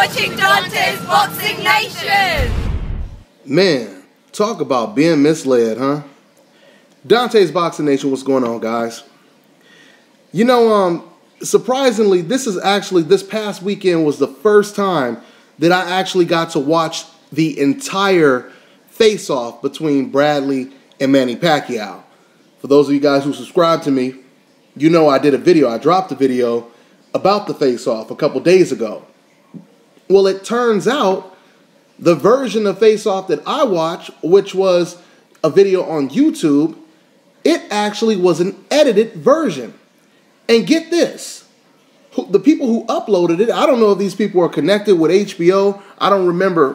watching Dante's Boxing Nation! Man, talk about being misled, huh? Dante's Boxing Nation, what's going on, guys? You know, surprisingly, this past weekend was the first time that I actually got to watch the entire face-off between Bradley and Manny Pacquiao. For those of you guys who subscribe to me, you know I dropped a video about the face-off a couple days ago. Well, it turns out the version of face-off that I watched, which was a video on YouTube, it actually was an edited version. And get this, the people who uploaded it, I don't know if these people are connected with HBO. I don't remember,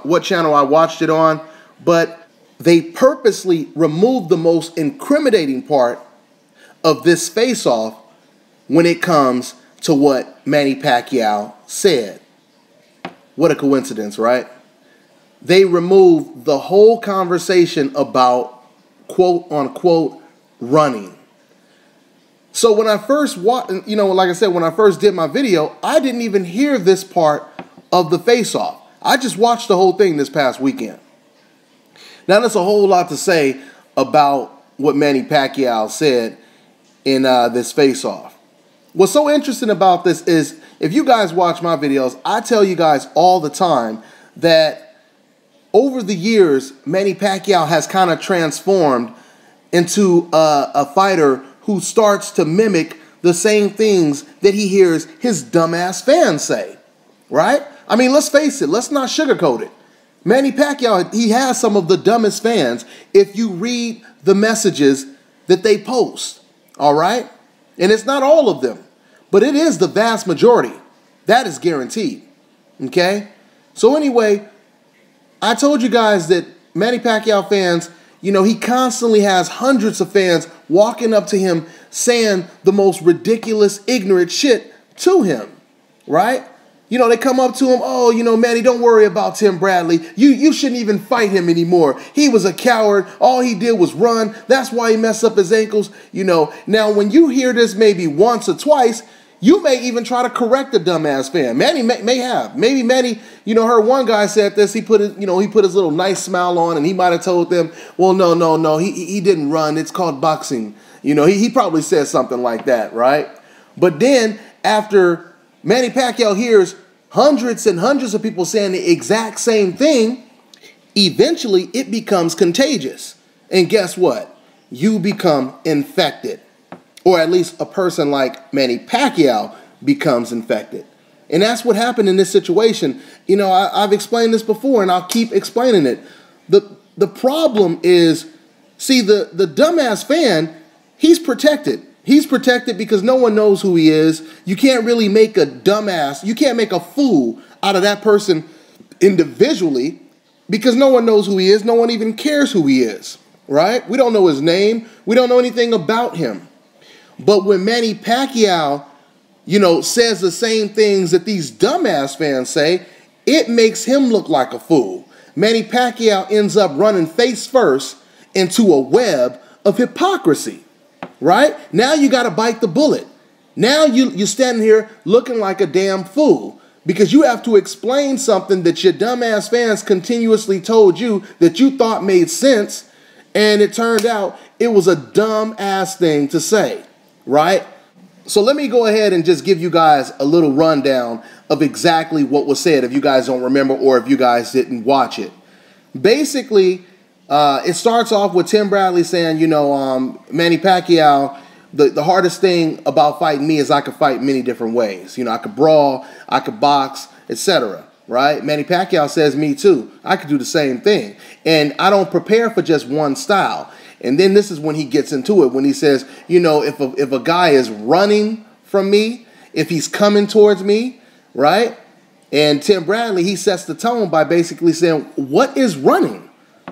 what channel I watched it on, but they purposely removed the most incriminating part of this face-off when it comes to what Manny Pacquiao said. What a coincidence, right? They removed the whole conversation about quote-unquote running. So when I first watched, like I said, when I first did my video, I didn't even hear this part of the face-off. I just watched the whole thing this past weekend. Now, there's a whole lot to say about what Manny Pacquiao said in this face-off. What's so interesting about this is, if you guys watch my videos, I tell you guys all the time that over the years, Manny Pacquiao has kind of transformed into a fighter who starts to mimic the same things that he hears his dumbass fans say, right? I mean, let's face it. Let's not sugarcoat it. Manny Pacquiao, he has some of the dumbest fans if you read the messages that they post, all right? And it's not all of them, but it is the vast majority. That is guaranteed, okay? So anyway, I told you guys that Manny Pacquiao fans, he constantly has hundreds of fans walking up to him saying the most ridiculous, ignorant shit to him, right? They come up to him, oh, Manny, don't worry about Tim Bradley. You shouldn't even fight him anymore. He was a coward. All he did was run. That's why he messed up his ankles. Now when you hear this maybe once or twice, you may even try to correct the dumbass fan. Manny may have. Maybe Manny, heard one guy said this. He put his little nice smile on, and he might have told them, well, no, he didn't run. It's called boxing. He probably said something like that, right? But then after Manny Pacquiao hears hundreds and hundreds of people saying the exact same thing, eventually it becomes contagious. And guess what? You become infected. Or at least a person like Manny Pacquiao becomes infected. And that's what happened in this situation. I've explained this before, and I'll keep explaining it. The problem is, see, the dumbass fan, he's protected. He's protected because no one knows who he is. You can't really make a dumbass, you can't make a fool out of that person individually because no one knows who he is. No one even cares who he is, right? We don't know his name. We don't know anything about him. But when Manny Pacquiao, says the same things that these dumbass fans say, it makes him look like a fool. Manny Pacquiao ends up running face first into a web of hypocrisy, right? Now you got to bite the bullet. Now you're standing here looking like a damn fool because you have to explain something that your dumbass fans continuously told you that you thought made sense, and it turned out it was a dumb-ass thing to say. Right? So let me go ahead and just give you guys a little rundown of exactly what was said if you guys don't remember or if you guys didn't watch it. Basically, it starts off with Tim Bradley saying, Manny Pacquiao, the hardest thing about fighting me is I could fight many different ways. I could brawl, I could box, etc. Right? Manny Pacquiao says, me too. I could do the same thing. And I don't prepare for just one style. And then this is when he gets into it, when he says, if a guy is running from me, if he's coming towards me, right? And Tim Bradley, he sets the tone by basically saying, what is running?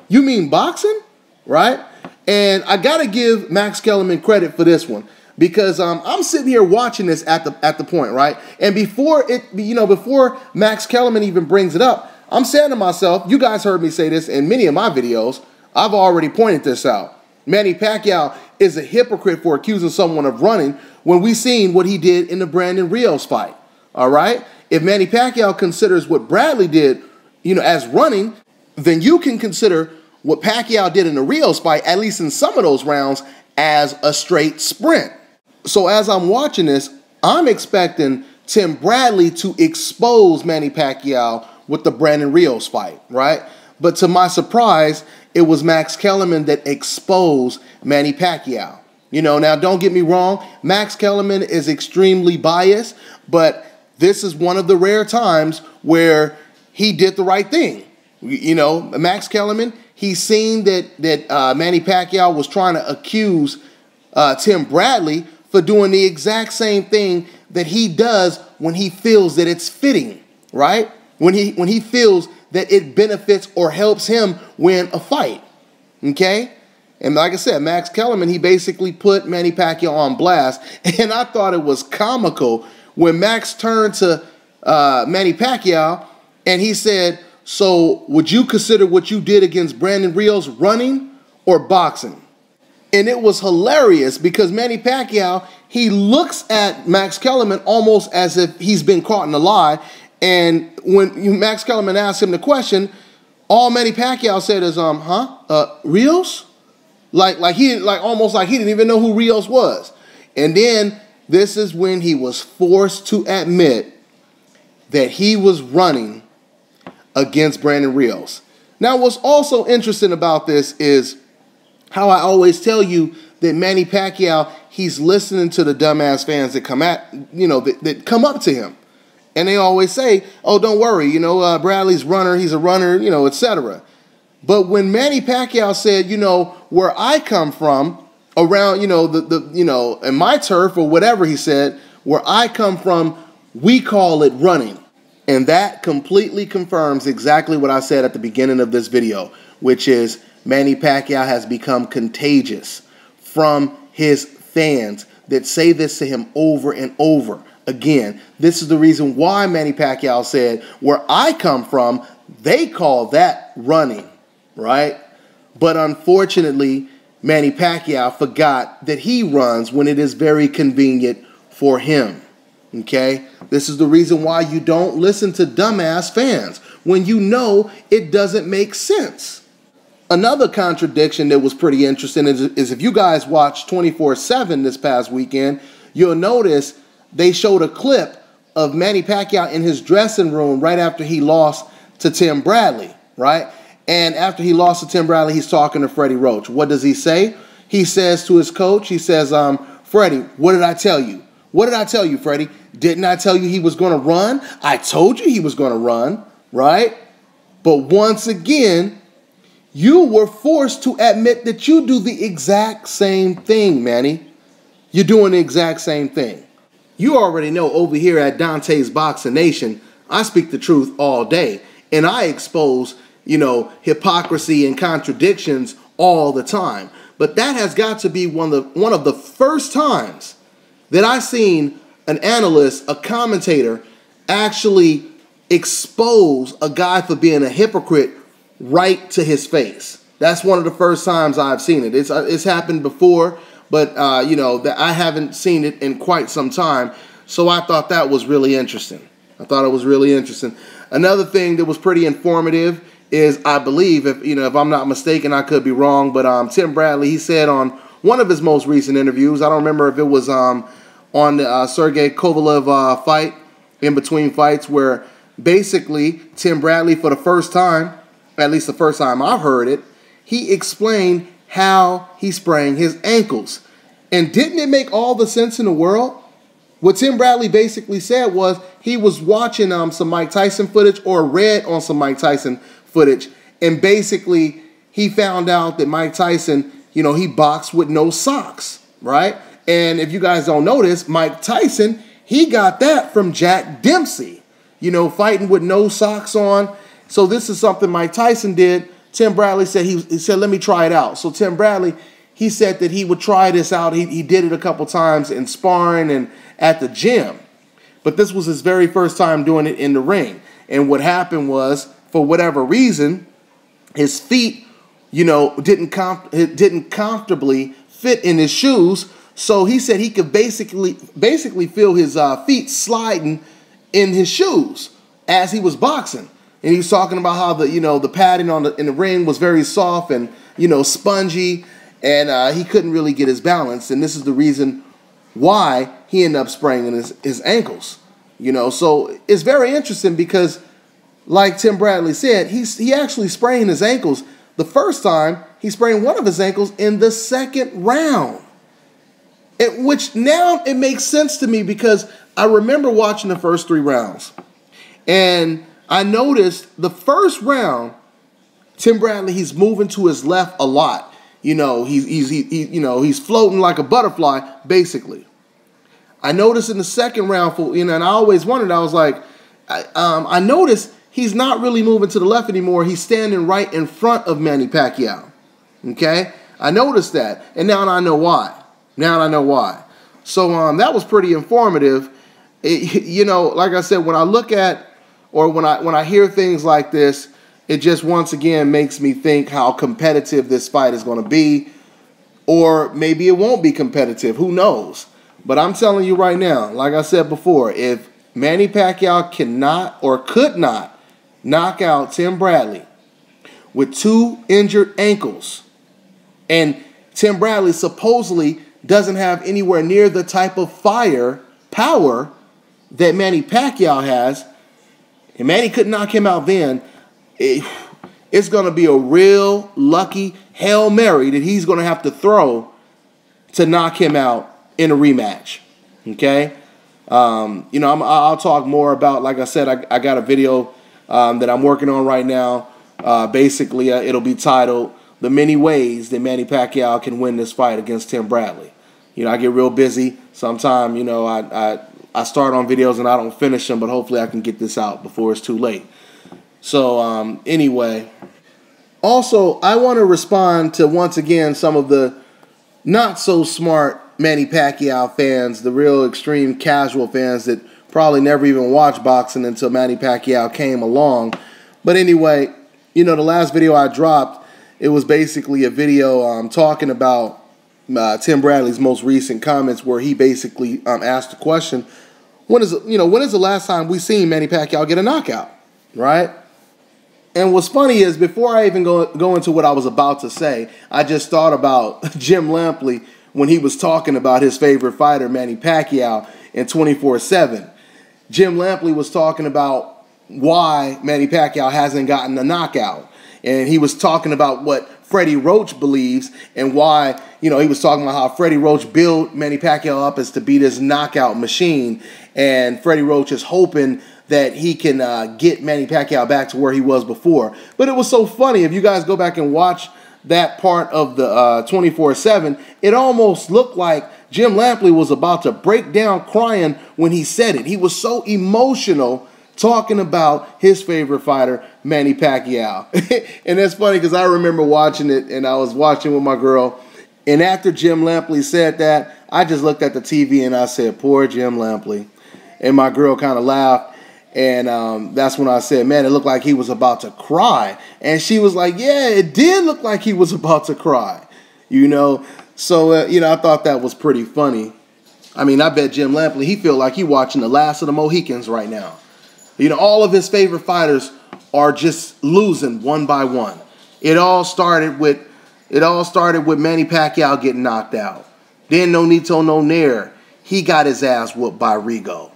You mean boxing? Right? And I got to give Max Kellerman credit for this one because I'm sitting here watching this at the point, right? And before Max Kellerman even brings it up, I'm saying to myself, you guys heard me say this in many of my videos, I've already pointed this out. Manny Pacquiao is a hypocrite for accusing someone of running when we seen what he did in the Brandon Rios fight. All right? If Manny Pacquiao considers what Bradley did, as running, then you can consider what Pacquiao did in the Rios fight, at least in some of those rounds, as a straight sprint. So as I'm watching this, I'm expecting Tim Bradley to expose Manny Pacquiao with the Brandon Rios fight, right? But to my surprise, it was Max Kellerman that exposed Manny Pacquiao. Now don't get me wrong, Max Kellerman is extremely biased, but this is one of the rare times where he did the right thing. Max Kellerman, he's seen that Manny Pacquiao was trying to accuse Tim Bradley for doing the exact same thing that he does when he feels that it's fitting, right? When he feels that it benefits or helps him win a fight, okay? And like I said, Max Kellerman, he basically put Manny Pacquiao on blast, and I thought it was comical when Max turned to Manny Pacquiao and he said, so would you consider what you did against Brandon Rios running or boxing? And it was hilarious because Manny Pacquiao, he looks at Max Kellerman almost as if he's been caught in a lie. And when Max Kellerman asked him the question, all Manny Pacquiao said is, Rios? Almost like he didn't even know who Rios was. And then this is when he was forced to admit that he was running against Brandon Rios. Now, what's also interesting about this is how I always tell you that Manny Pacquiao, he's listening to the dumbass fans that come that come up to him. And they always say, oh, don't worry, Bradley's runner, he's a runner, etc. But when Manny Pacquiao said, where I come from, around, in my turf or whatever he said, where I come from, we call it running. And that completely confirms exactly what I said at the beginning of this video, which is Manny Pacquiao has become contagious from his fans that say this to him over and over again. This is the reason why Manny Pacquiao said, where I come from, they call that running, right? But unfortunately, Manny Pacquiao forgot that he runs when it is very convenient for him. Okay? This is the reason why you don't listen to dumbass fans when you know it doesn't make sense. Another contradiction that was pretty interesting is if you guys watched 24/7 this past weekend, you'll notice they showed a clip of Manny Pacquiao in his dressing room right after he lost to Tim Bradley, right? And after he lost to Tim Bradley, he's talking to Freddie Roach. What does he say? He says to his coach, he says, Freddie, what did I tell you? What did I tell you, Freddie? Didn't I tell you he was going to run? I told you he was going to run, right? But once again, you were forced to admit that you do the exact same thing, Manny. You're doing the exact same thing. You already know over here at Dante's Boxing Nation, I speak the truth all day. And I expose, hypocrisy and contradictions all the time. But that has got to be one of the first times that I've seen an analyst, a commentator, actually expose a guy for being a hypocrite right to his face. That's one of the first times I've seen it. It's happened before, but I haven't seen it in quite some time. So I thought that was really interesting. Another thing that was pretty informative is, I believe, if I'm not mistaken, I could be wrong, but Tim Bradley, he said on one of his most recent interviews, I don't remember if it was on the Sergey Kovalev fight, in between fights, where basically Tim Bradley, for the first time, at least the first time I've heard it, he explained how he sprained his ankles. And didn't it make all the sense in the world? What Tim Bradley basically said was he was watching some Mike Tyson footage, or read on some Mike Tyson footage, and basically he found out that Mike Tyson, he boxed with no socks, right? And if you guys don't notice, Mike Tyson, he got that from Jack Dempsey, fighting with no socks on. So this is something Mike Tyson did. Tim Bradley said, he said, let me try it out. So Tim Bradley, he said that he would try this out. He did it a couple times in sparring and at the gym. But this was his very first time doing it in the ring. And what happened was, for whatever reason, his feet, didn't comfortably fit in his shoes. So he said he could basically feel his feet sliding in his shoes as he was boxing. And he was talking about how the padding in the ring was very soft and spongy, and he couldn't really get his balance. And this is the reason why he ended up spraining his ankles. So it's very interesting because, like Tim Bradley said, he actually sprained his ankles. The first time, he sprained one of his ankles in the second round. Which now it makes sense to me because I remember watching the first 3 rounds. And I noticed the first round, Tim Bradley, he's moving to his left a lot. He's floating like a butterfly, basically. I noticed in the second round, and I always wondered, I was like, I noticed he's not really moving to the left anymore. He's standing right in front of Manny Pacquiao. Okay? I noticed that, and now I know why. So that was pretty informative. Like I said, when I look at or when I hear things like this, it just once again makes me think how competitive this fight is going to be, or maybe it won't be competitive. Who knows? But I'm telling you right now, like I said before, if Manny Pacquiao cannot or could not knock out Tim Bradley with 2 injured ankles, and Tim Bradley supposedly doesn't have anywhere near the type of power that Manny Pacquiao has, and Manny could knock him out then, it's going to be a real lucky Hail Mary that he's going to have to throw to knock him out in a rematch. Okay? I'll talk more about, like I said, I got a video that I'm working on right now. Basically, it'll be titled The Many Ways That Manny Pacquiao Can Win This Fight Against Tim Bradley. I get real busy. Sometimes, I start on videos and I don't finish them, but hopefully I can get this out before it's too late. So, anyway. Also, I want to respond to, once again, some of the not-so-smart Manny Pacquiao fans, the real extreme casual fans that probably never even watched boxing until Manny Pacquiao came along. But anyway, the last video I dropped, it was basically a video talking about Tim Bradley's most recent comments, where he basically asked the question, when is the last time we seen Manny Pacquiao get a knockout, right? And what's funny is, before I even go into what I was about to say, I just thought about Jim Lampley when he was talking about his favorite fighter, Manny Pacquiao, in 24/7. Jim Lampley was talking about why Manny Pacquiao hasn't gotten a knockout. And he was talking about what Freddie Roach believes, and why, he was talking about how Freddie Roach built Manny Pacquiao up as to be this knockout machine. And Freddie Roach is hoping that he can get Manny Pacquiao back to where he was before. But it was so funny. If you guys go back and watch that part of the 24/7, it almost looked like Jim Lampley was about to break down crying when he said it. He was so emotional talking about his favorite fighter, Manny Pacquiao. And that's funny because I remember watching it, and I was watching with my girl. And after Jim Lampley said that, I just looked at the TV and I said, poor Jim Lampley. And my girl kind of laughed. And that's when I said, man, it looked like he was about to cry. And she was like, yeah, it did look like he was about to cry. So, I thought that was pretty funny. I mean, I bet Jim Lampley, he feel like he watching the last of the Mohicans right now. All of his favorite fighters are just losing one by one. It all started with Manny Pacquiao getting knocked out. Then Nonito Donaire, he got his ass whooped by Rigo.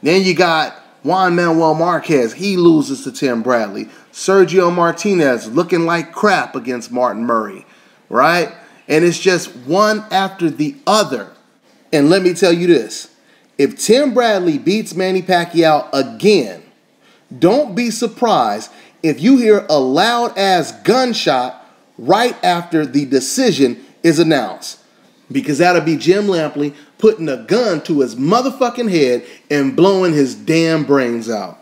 Then you got Juan Manuel Marquez, he loses to Tim Bradley. Sergio Martinez looking like crap against Martin Murray, right? And it's just one after the other. And let me tell you this. If Tim Bradley beats Manny Pacquiao again, don't be surprised if you hear a loud-ass gunshot right after the decision is announced. Because that'll be Jim Lampley putting a gun to his motherfucking head and blowing his damn brains out.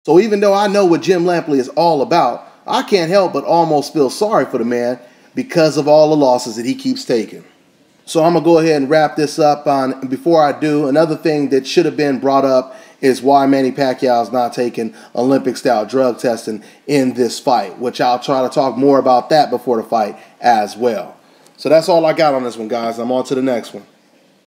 So even though I know what Jim Lampley is all about, I can't help but almost feel sorry for the man because of all the losses that he keeps taking. So I'm going to go ahead and wrap this up. Before I do, another thing that should have been brought up is why Manny Pacquiao is not taking Olympic-style drug testing in this fight, which I'll try to talk more about that before the fight as well. So that's all I got on this one, guys. I'm on to the next one.